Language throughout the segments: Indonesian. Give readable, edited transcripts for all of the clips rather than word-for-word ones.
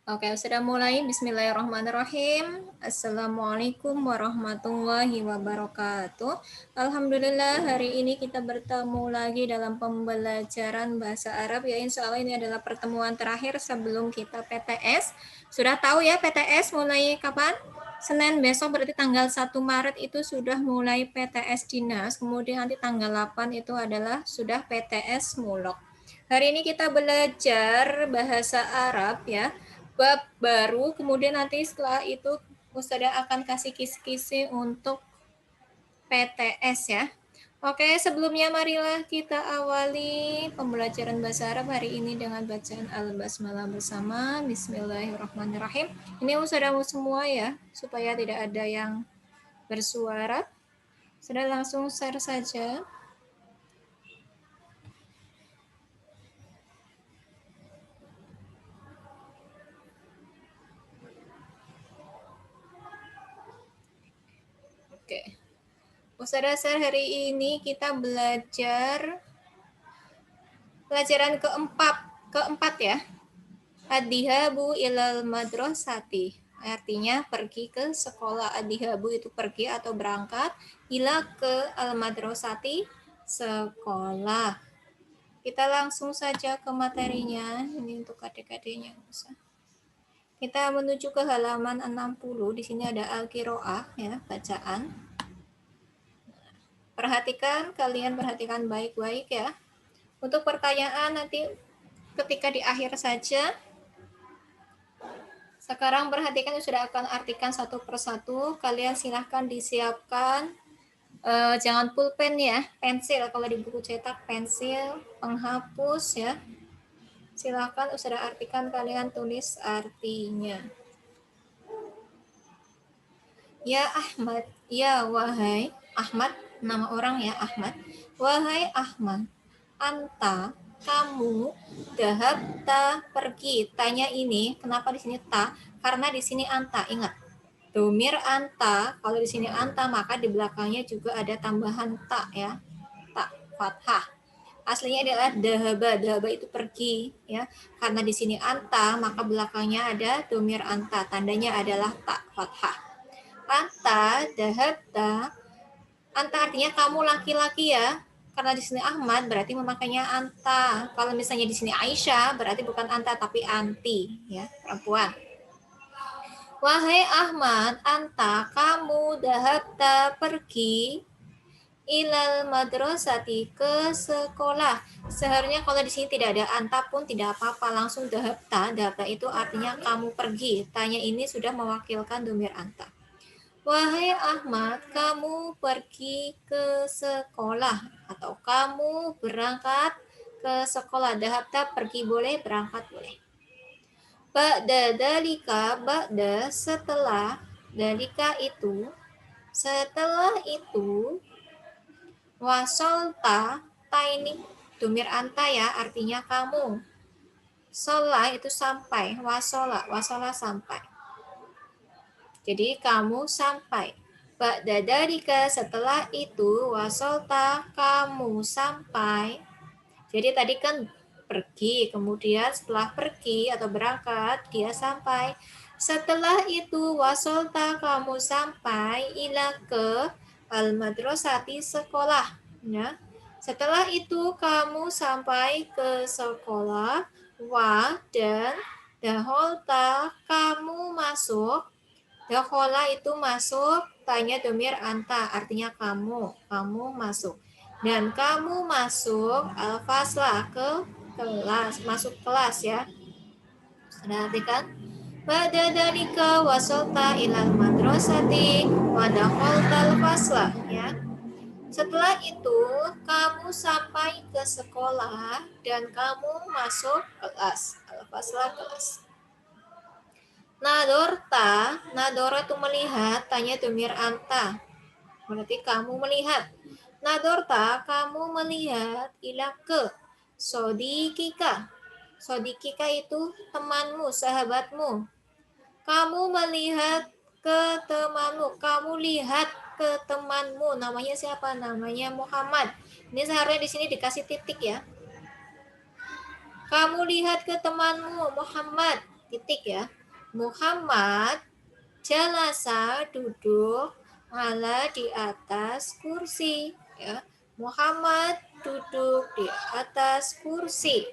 Oke, sudah mulai. Bismillahirrahmanirrahim. Assalamualaikum warahmatullahi wabarakatuh. Alhamdulillah, hari ini kita bertemu lagi dalam pembelajaran bahasa Arab. Ya, insya Allah ini adalah pertemuan terakhir sebelum kita PTS. Sudah tahu ya PTS mulai kapan? Senin besok, berarti tanggal 1 Maret itu sudah mulai PTS Dinas. Kemudian nanti tanggal 8 itu adalah sudah PTS Mulok. Hari ini kita belajar bahasa Arab ya, bab baru, kemudian nanti setelah itu Ustazah akan kasih kisi-kisi untuk PTS ya. Oke, sebelumnya marilah kita awali pembelajaran bahasa Arab hari ini dengan bacaan Al-Basmalah bersama. Bismillahirrahmanirrahim. Ini Ustazah semua ya, supaya tidak ada yang bersuara. Sudah langsung share saja. Oke. Ustazah share hari ini kita belajar pelajaran keempat ya. Adhihabu ilal madrasati. Artinya pergi ke sekolah. Adhihabu itu pergi atau berangkat. Ila ke al madrasati sekolah. Kita langsung saja ke materinya. Ini untuk adik-adiknya. Kita menuju ke halaman 60. Di sini ada al-qiraah ya, bacaan. Kalian perhatikan baik-baik ya. Untuk pertanyaan nanti ketika di akhir saja. Sekarang perhatikan, sudah akan artikan satu persatu. Kalian silahkan disiapkan. Jangan pulpen ya, pensil. Kalau di buku cetak pensil, penghapus ya. Silahkan sudah artikan, kalian tulis artinya. Ya Ahmad, ya wahai Ahmad, nama orang ya Ahmad. Wahai Ahmad, anta, kamu, dahabta, pergi. Tanya ini, kenapa di sini ta? Karena di sini anta, ingat. Domir anta, kalau di sini anta, maka di belakangnya juga ada tambahan ta ya. Ta, fathah. Aslinya adalah dahaba, dahaba itu pergi ya. Karena di sini anta, maka belakangnya ada domir anta, tandanya adalah ta, fathah. Anta, dahabta, anta artinya kamu laki-laki ya. Karena di sini Ahmad berarti memakainya anta. Kalau misalnya di sini Aisyah berarti bukan anta tapi anti ya, perempuan. Wahai Ahmad, anta kamu dahabta pergi ilal madrasati ke sekolah. Seharusnya kalau di sini tidak ada anta pun tidak apa-apa, langsung dahabta. Dahabta itu artinya kamu pergi. Tanya ini sudah mewakilkan domir anta. Wahai Ahmad, kamu pergi ke sekolah atau kamu berangkat ke sekolah. Dahabta pergi boleh, berangkat boleh. Ba'da dalika, ba'da setelah, dalika itu, setelah itu, wasolta, ta ini domir anta ya, artinya kamu. Sola itu sampai, wasola sampai. Jadi kamu sampai. Ba'da dalika, setelah itu, wasolta, kamu sampai. Jadi tadi kan pergi, kemudian setelah pergi atau berangkat, dia sampai. Setelah itu, wasolta, kamu sampai, ila ke al-madrasati, sekolah. Ya. Setelah itu, kamu sampai ke sekolah, wa, dan daholta, kamu masuk. Dakhola itu masuk, tanya domir anta, artinya kamu masuk. Dan kamu masuk al-fasla, ke kelas, masuk kelas ya. Perhatikan. Pada dalika wasolta ilal madrasati wa dakholta al-fasla ya. Setelah itu kamu sampai ke sekolah dan kamu masuk kelas, al-fasla kelas. Nadorta, nadora itu melihat, tanya domir anta. Berarti kamu melihat. Nadorta, kamu melihat, ila ke sodikika. Sodikika itu temanmu, sahabatmu. Kamu melihat ke temanmu, kamu lihat ke temanmu. Namanya siapa? Namanya Muhammad. Ini seharusnya di sini dikasih titik ya. Kamu lihat ke temanmu Muhammad. titik ya. Muhammad jalasa duduk ala di atas kursi ya. Muhammad duduk di atas kursi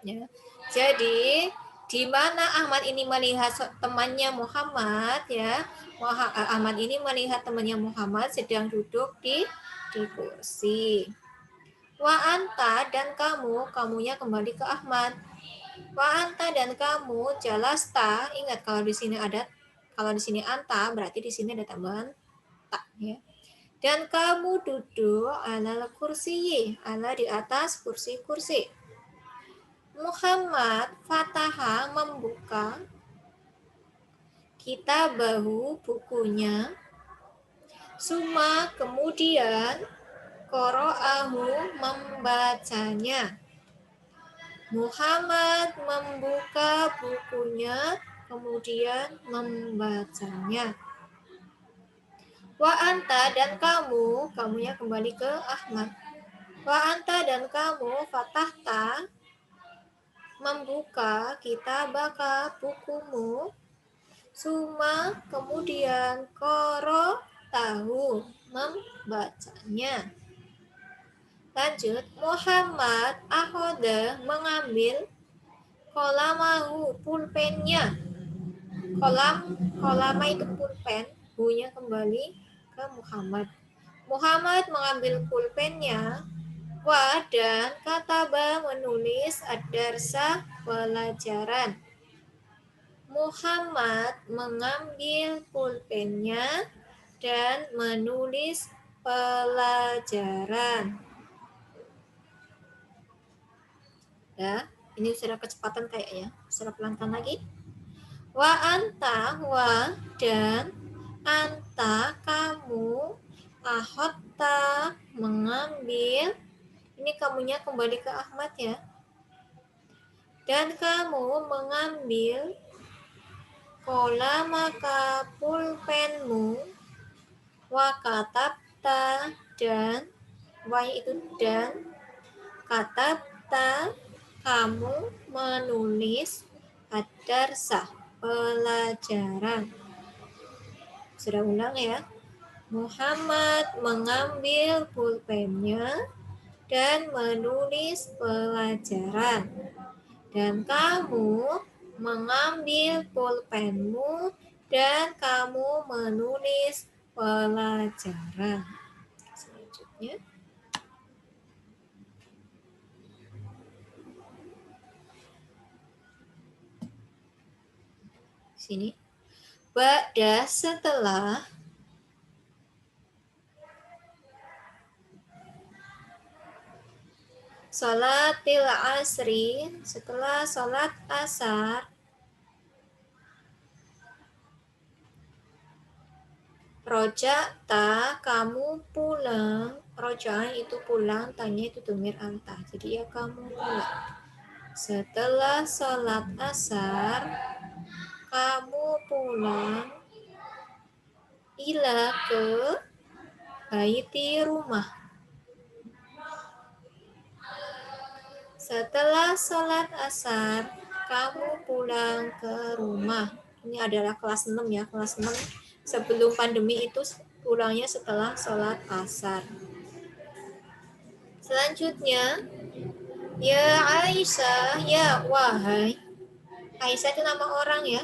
ya. Jadi di mana Ahmad ini melihat temannya Muhammad ya. Ahmad ini melihat temannya Muhammad sedang duduk di kursi. Wa anta dan kamu, kamunya kembali ke Ahmad. Wa anta dan kamu jalasta, ingat kalau di sini anta berarti di sini ada tambahan tak ya. Dan kamu duduk ala kursi, ala di atas kursi-kursi. Muhammad fataha membuka kitabahu bukunya. Suma kemudian qoro'ahu membacanya. Muhammad membuka bukunya, kemudian membacanya. Wa anta dan kamu, kamunya kembali ke Ahmad. Wa anta dan kamu, fatahta, membuka kitabaka bukumu. Suma kemudian koro tahu membacanya. Lanjut, Muhammad akhoda mengambil kolamahu pulpennya. Kolama itu pulpen, hunya kembali ke Muhammad. Muhammad mengambil pulpennya, wa dan kataba menulis ad-darsa pelajaran. Muhammad mengambil pulpennya dan menulis pelajaran. Ya, ini sudah kecepatan kayaknya. Sudah pelan-pelan lagi. Wa anta, wa dan anta kamu, ahotta mengambil. Ini kamunya kembali ke Ahmad ya. Dan kamu mengambil kolamaka pulpenmu, wa katabta dan, wa itu dan, katabta kamu menulis ad-darsa pelajaran. Sudah ulang ya. Muhammad mengambil pulpennya dan menulis pelajaran. Dan kamu mengambil pulpenmu dan kamu menulis pelajaran. Selanjutnya. Sini. Ba'da setelah salatil asri, setelah salat asar, roja'ta kamu pulang, roja'an itu pulang, tanya itu domir anta, jadi ya kamu pulang. Setelah salat asar, kamu pulang ila ke baiti rumah. Setelah sholat asar, kamu pulang ke rumah. Ini adalah kelas 6 ya, kelas 6 sebelum pandemi itu pulangnya setelah sholat asar. Selanjutnya, ya Aisyah, ya wahai. Aisyah itu nama orang ya.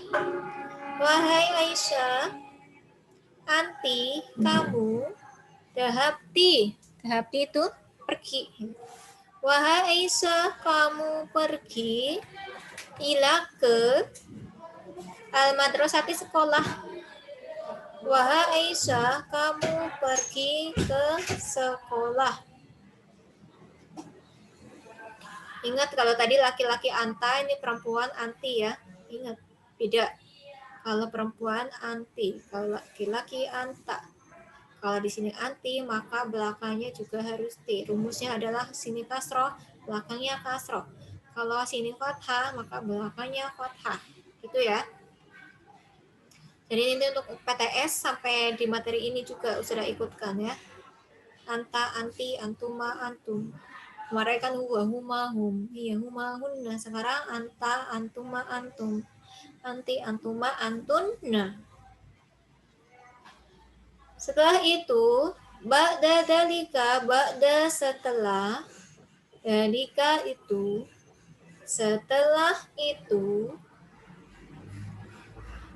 Wahai Aisyah, anti, kamu, dahabti. Dahabti itu pergi. Wahai Aisyah, kamu pergi ila ke al-madrasati sekolah. Wahai Aisyah, kamu pergi ke sekolah. Ingat kalau tadi laki-laki anta, ini perempuan anti ya. Ingat, beda. Kalau perempuan anti, kalau laki-laki anta. Kalau di sini anti, maka belakangnya juga harus T. Rumusnya adalah sini kasroh, belakangnya kasroh. Kalau sini fathah, maka belakangnya fathah. Gitu ya. Jadi ini untuk PTS sampai di materi ini juga sudah ikutkan ya. Anta, anti, antuma, antum. Kemarin kan huwa, huma, hum. Iya, huma, hunna. Sekarang anta, antuma, antum. Anti, antuma, antunna. Setelah itu, ba'da dalika, ba'da setelah. Dalika itu. Setelah itu.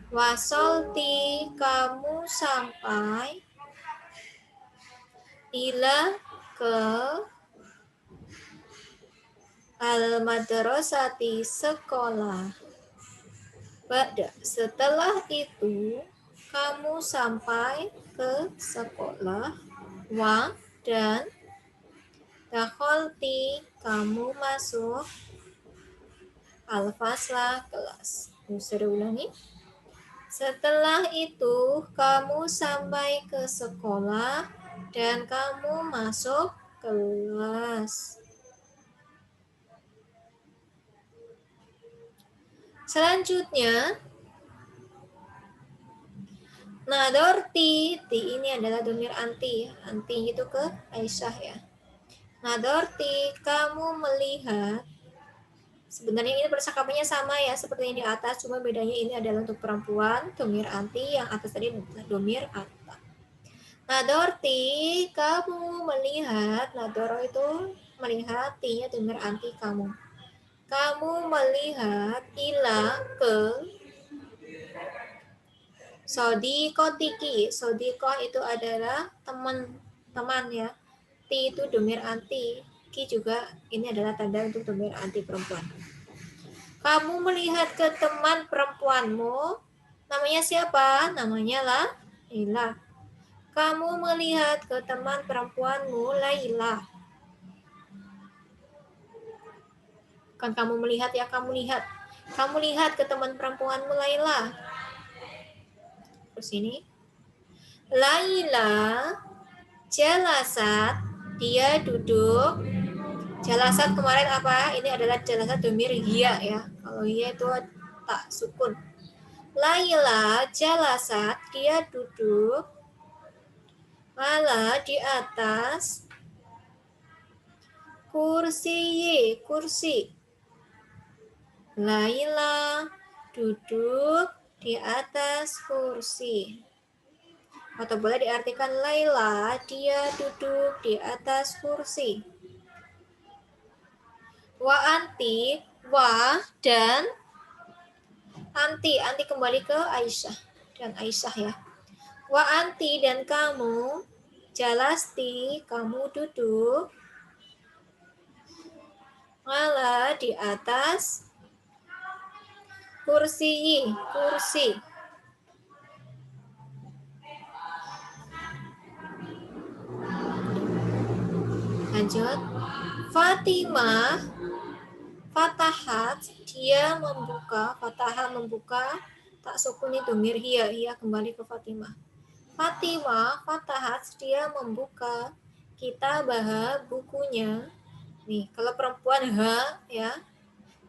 Wasolti, kamu sampai. Ila, ke. Al-madrasati, sekolah. Ba'da, setelah itu kamu sampai ke sekolah. Wa, dan dakhalti, kamu masuk al-fasla, kelas. Bisa diulangi? Setelah itu kamu sampai ke sekolah dan kamu masuk kelas. Selanjutnya, nadorti, ti ini adalah domir anti. Anti itu ke Aisyah ya. Nadorti, kamu melihat. Sebenarnya ini percakapannya sama ya, seperti yang di atas, cuma bedanya ini adalah untuk perempuan, domir anti, yang atas tadi domir ata. Nadorti, kamu melihat. Nadoro itu melihat, tinya domir anti kamu. Kamu melihat ila, ke. Sodikotiki, sodiko itu adalah teman ya. Ti itu domir anti, ki juga ini adalah tanda untuk domir anti perempuan. Kamu melihat ke teman perempuanmu, namanya siapa? Namanya Laila. Kamu melihat ke teman perempuanmu, Laila. Kan kamu melihat ya, kamu lihat. Kamu lihat ke teman perempuanmu, Laila. Terus ini. Laila, jalasat, dia duduk. Jalasat kemarin apa? Ini adalah jalasat domir hiya ya. Kalau hiya itu tak sukun. Laila, jalasat, dia duduk. Ala, di atas. Kursi. Laila duduk di atas kursi. Atau boleh diartikan Laila, dia duduk di atas kursi. Wa anti, wa dan anti. Anti kembali ke Aisyah dan Aisyah ya. Wa anti dan kamu, jalasti, kamu duduk. Ala, di atas. Kursi. Lanjut. Fatimah, fatahat, dia membuka. Fatahah membuka, tak sukuni domir hiya kembali ke Fatimah. Fatimah, fatahat, dia membuka. Kitabah, bukunya. Nih, kalau perempuan ha ya.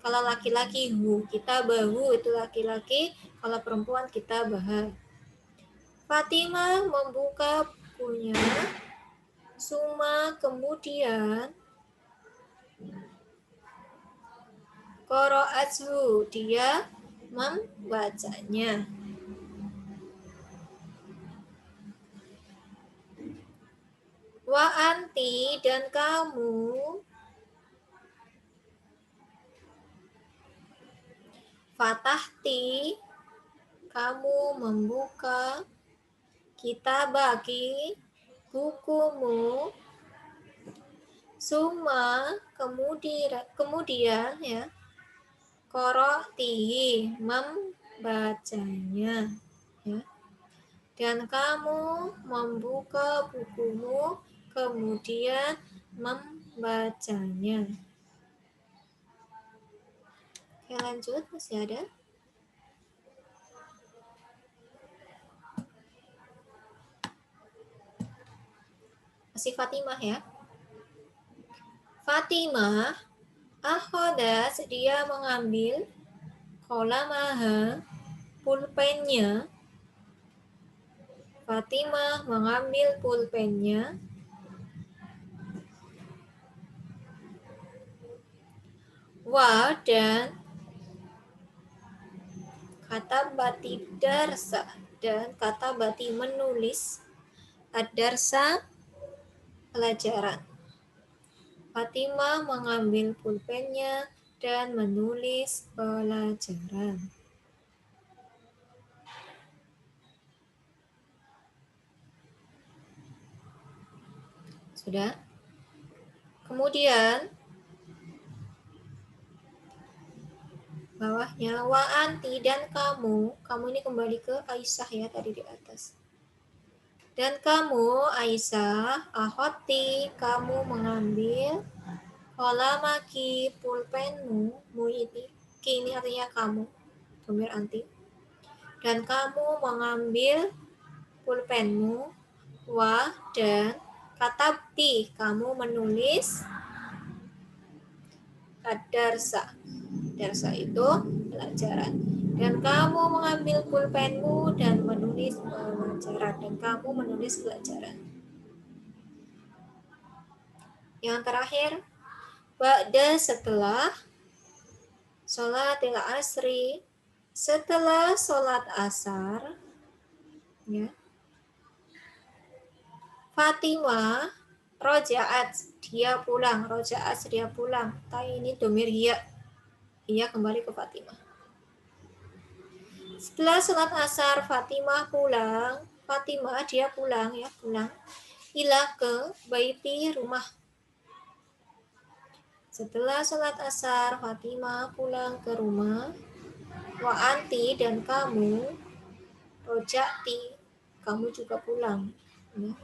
Kalau laki-laki hu, kitabahu itu laki-laki, kalau perempuan kitabah. Fatimah membuka bukunya. Suma, kemudian qira'athu, dia membacanya. Wa anti dan kamu, fatahti, kamu membuka, kitabaki, bukumu, suma, kemudian ya, qara'tihi, membacanya ya. Dan kamu membuka bukumu, kemudian membacanya. Oke, lanjut, masih ada? Masih Fatimah ya. Fatimah, akhodas, dia mengambil, kolamaha, pulpennya. Fatimah mengambil pulpennya. Wa dan kata bati darsa dan kata bati menulis. Ad-darsa pelajaran. Fatimah mengambil pulpennya dan menulis pelajaran. Sudah? Kemudian bawahnya wa anti dan kamu ini kembali ke Aisyah ya tadi di atas. Dan kamu Aisyah, ahoti, kamu mengambil kolamaki pulpenmu, mu ini kini artinya kamu, domir anti. Dan kamu mengambil pulpenmu, wa dan katabti, kamu menulis ad-darsa. Darsa itu pelajaran. Dan kamu mengambil pulpenmu dan menulis pelajaran. Dan kamu menulis pelajaran. Yang terakhir, ba'da setelah sholatil asri, setelah sholat asar, ya, Fatimah rojaat, dia pulang. Rojaat, dia pulang. Tapi ini domir hiya. Hiya kembali ke Fatimah. Setelah sholat asar, Fatimah pulang. Fatimah dia pulang ya, pulang. Ilah ke baiti rumah. Setelah sholat asar, Fatimah pulang ke rumah. Wa anti dan kamu, rojati, kamu juga pulang. Ya.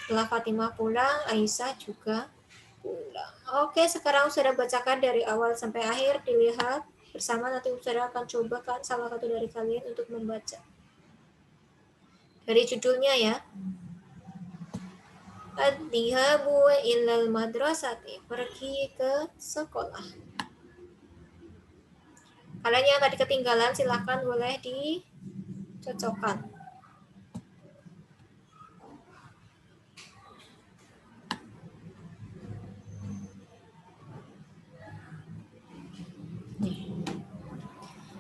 Setelah Fatimah pulang, Aisyah juga pulang. Oke, sekarang sudah bacakan dari awal sampai akhir, dilihat bersama. Nanti saya akan cobakan salah satu dari kalian untuk membaca. Dari judulnya ya. Ad-dhihabu ilal madrasati, pergi ke sekolah. Kalian yang tadi ketinggalan silahkan boleh dicocokkan.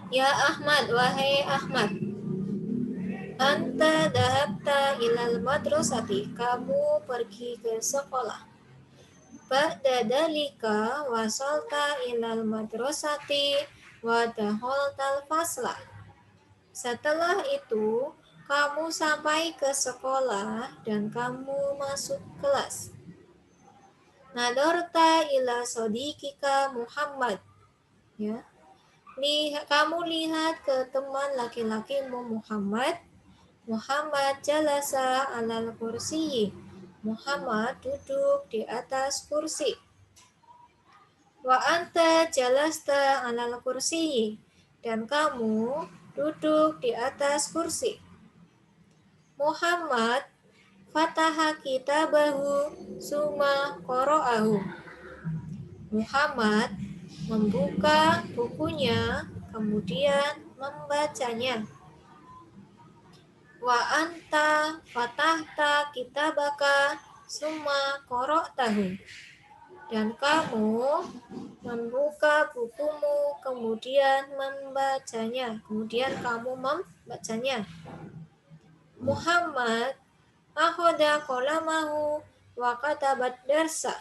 Ya Ahmad, wahai Ahmad, anta dahabta ilal madrasati, kamu pergi ke sekolah. Ba'da dalika wasalta ilal madrasati wa daholtal fasla. Setelah itu, kamu sampai ke sekolah dan kamu masuk kelas. Nadorta ila sodikika Muhammad. Ya. Kamu lihat ke teman laki-lakimu Muhammad. Muhammad jalasa alal kursi. Muhammad duduk di atas kursi. Wa anta jalasta alal kursi. Dan kamu duduk di atas kursi. Muhammad fataha kitabahu summa qara'ahu. Muhammad membuka bukunya, kemudian membacanya. Wa anta fatahta kitabaka summa qara'tahu. Dan kamu membuka bukumu, kemudian membacanya. Kemudian kamu membacanya. Muhammad akhoda qalamahu wa katabat darsa.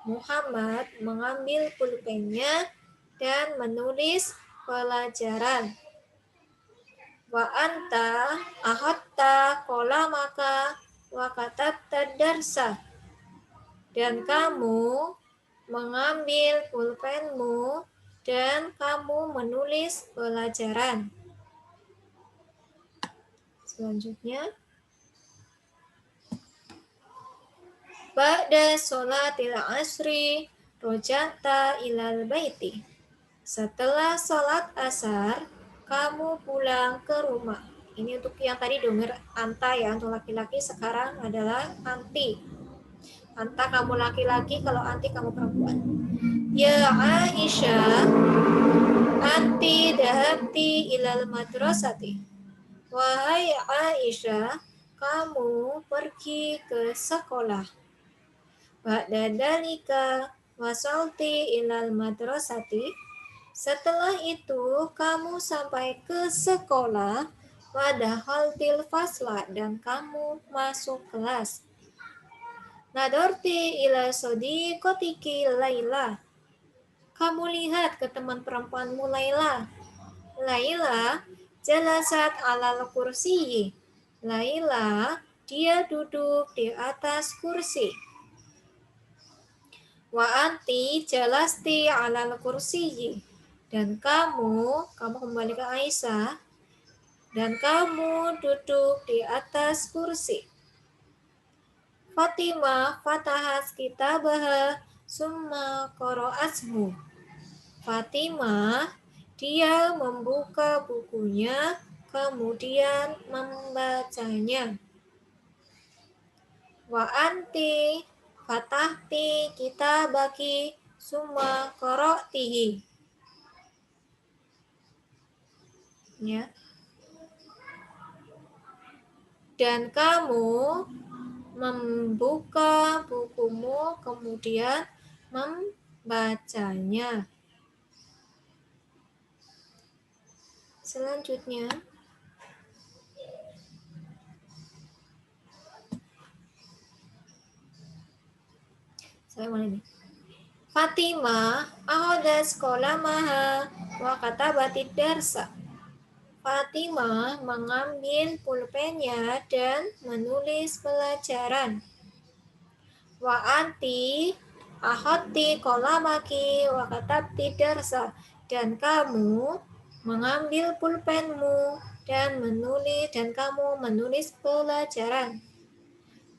Muhammad mengambil pulpennya dan menulis pelajaran. Wa anta ahatta qalamaka wa katabta darsa. Dan kamu mengambil pulpenmu dan kamu menulis pelajaran. Selanjutnya, ba'da sholatil asri rojata ilal baiti. Setelah sholat asar, kamu pulang ke rumah. Ini untuk yang tadi domir anta ya, untuk laki-laki. Sekarang adalah anti. Anta kamu laki-laki, kalau anti kamu perempuan. Ya Aisyah, anti dahabti ilal madrasati. Wahai Aisyah, kamu pergi ke sekolah. Ba'da dalika, wasalti ilal madrasati. Setelah itu kamu sampai ke sekolah, wadakhaltil fasla, dan kamu masuk kelas. Nadorti ila sodiqotiki Laila. Kamu lihat ke teman perempuanmu Laila. Laila jalasat alal kursi. Laila, dia duduk di atas kursi. Wa anti jalasti alal kursi. Dan kamu kembali ke Aisyah, dan kamu duduk di atas kursi. Fatimah fatahat kitabah summa qara'athu. Fatimah, dia membuka bukunya, kemudian membacanya. Wa anti fatahti kitabaki summa qara'tihi. Ya. Dan kamu membuka bukumu, kemudian membacanya. Selanjutnya, saya mulai nih. Fatimah ahodas kolamaha wa katabatid darsa. Fatimah mengambil pulpennya dan menulis pelajaran. Wa anti ahati kolamaki wa katabti darsa. Dan kamu mengambil pulpenmu dan kamu menulis pelajaran.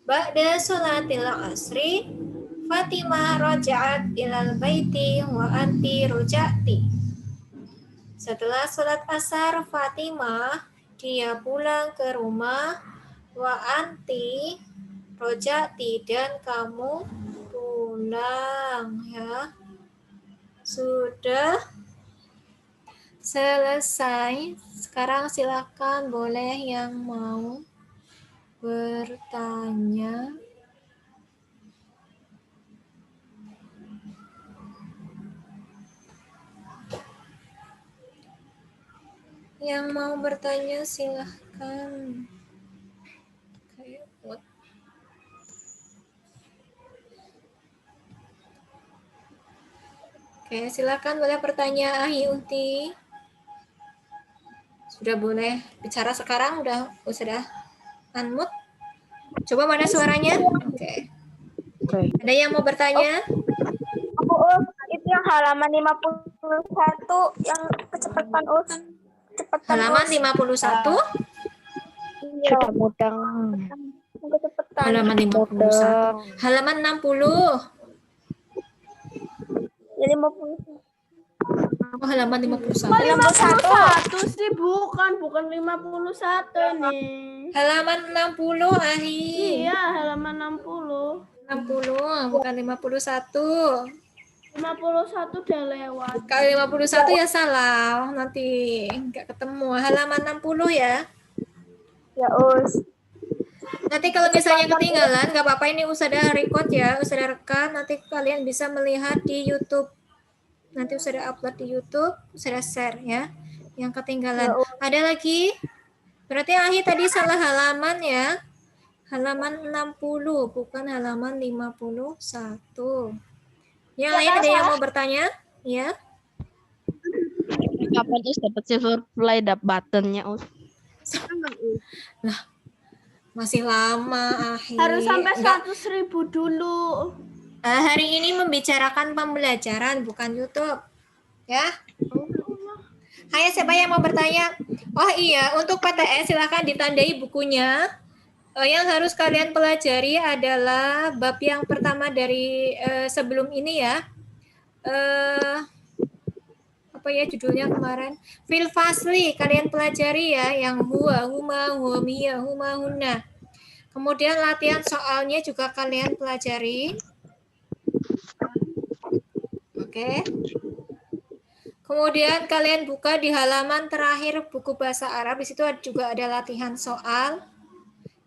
Ba'da sholatil asri, Fatimah roja'at ilal baiti wa anti roja'ti. Setelah sholat asar, Fatimah dia pulang ke rumah, wa anti roja'ti, dan kamu pulang, ya. Sudah selesai. Sekarang silakan boleh yang mau bertanya. Yang mau bertanya silahkan. Oke, silakan boleh bertanya, Ahi Unti. Sudah boleh bicara sekarang, sudah unmute. Coba mana suaranya? Oke. Ada yang mau bertanya? Itu yang halaman 51 yang kecepatan Halaman 51? Iya. Kecepatan. Halaman 51. Halaman 60. Ya 50. Oh, halaman 51. 51 sih, bukan 51 nih. Halaman 60, Ahi. Iya, halaman 60. 60, bukan 51. 51 udah lewat. Kalau 51 ya salah, nanti nggak ketemu. Halaman 60 ya. Ya, Us. Nanti kalau misalnya ketinggalan, nggak apa-apa, ini Ustazah record ya, Ustazah rekam, nanti kalian bisa melihat di YouTube. Nanti Ustazah upload di YouTube, Ustazah share ya. Yang ketinggalan. Ada lagi? Berarti Ahi tadi salah halaman ya. Halaman 60, bukan halaman 51. Yang lain ada yang mau bertanya? Ya. Kapan Us dapat silver play buttonnya Us? Lah, masih lama, Ahi. Harus sampai 100.000 dulu. Hari ini membicarakan pembelajaran, bukan YouTube. Ya. Hai, siapa yang mau bertanya? Oh iya, untuk PTS silahkan ditandai bukunya. Yang harus kalian pelajari adalah bab yang pertama dari sebelum ini ya. Apa ya judulnya kemarin? Fil fasli, kalian pelajari ya, yang huwa, huma, huwamiyah, huma, hunna. Kemudian latihan soalnya juga kalian pelajari. Oke. Kemudian kalian buka di halaman terakhir buku bahasa Arab. Di situ juga ada latihan soal.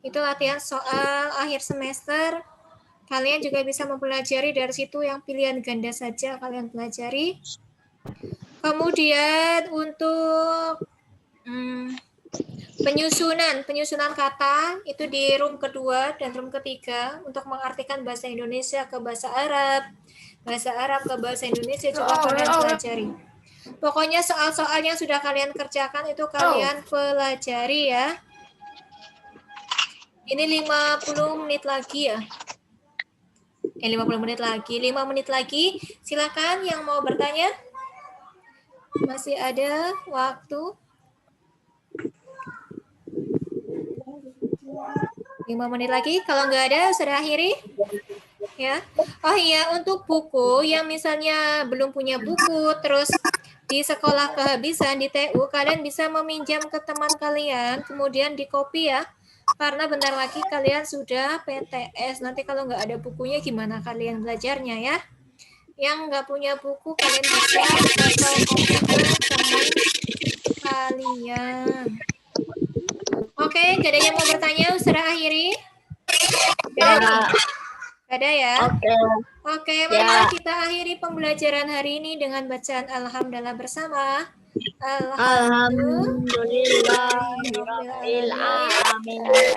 Itu latihan soal akhir semester. Kalian juga bisa mempelajari dari situ yang pilihan ganda saja kalian pelajari. Kemudian untuk penyusunan kata itu di room kedua dan room ketiga untuk mengartikan bahasa Indonesia ke bahasa Arab ke bahasa Indonesia juga kalian pelajari. Pokoknya soal-soal yang sudah kalian kerjakan itu kalian pelajari ya. Ini 50 menit lagi ya. 50 menit lagi, 5 menit lagi. Silakan yang mau bertanya. Masih ada waktu. 5 menit lagi. Kalau nggak ada, sudah akhiri. Ya. Oh iya, untuk buku yang misalnya belum punya buku, terus di sekolah kehabisan, di TU, kalian bisa meminjam ke teman kalian, kemudian di copy ya. Karena bentar lagi kalian sudah PTS. Nanti kalau nggak ada bukunya, gimana kalian belajarnya ya? Yang nggak punya buku, kalian bisa fotokopi ke teman kalian. Oke, gak ada yang mau bertanya, sudah akhiri? Gak ada ya? Oke, mari kita akhiri pembelajaran hari ini dengan bacaan Alhamdulillah bersama. Alhamdulillahirrahmanirrahim.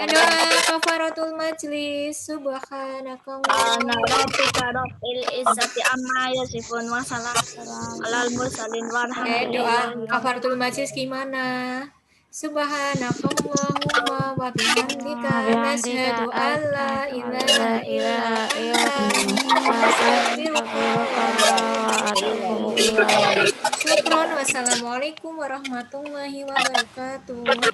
Doa kafaratul majlis. Subhanakallahumma Rabbika rabbil izzati amma yasifun wa salamun alal mursalin doa walhamdulillahi kafaratul majlis gimana? Subhanakallahumma wa bihamdika nasyhadu an la ilaha illa anta Syukron. Wassalamualaikum warahmatullahi wabarakatuh.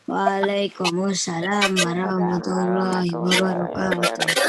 Waalaikumsalam warahmatullahi wabarakatuh.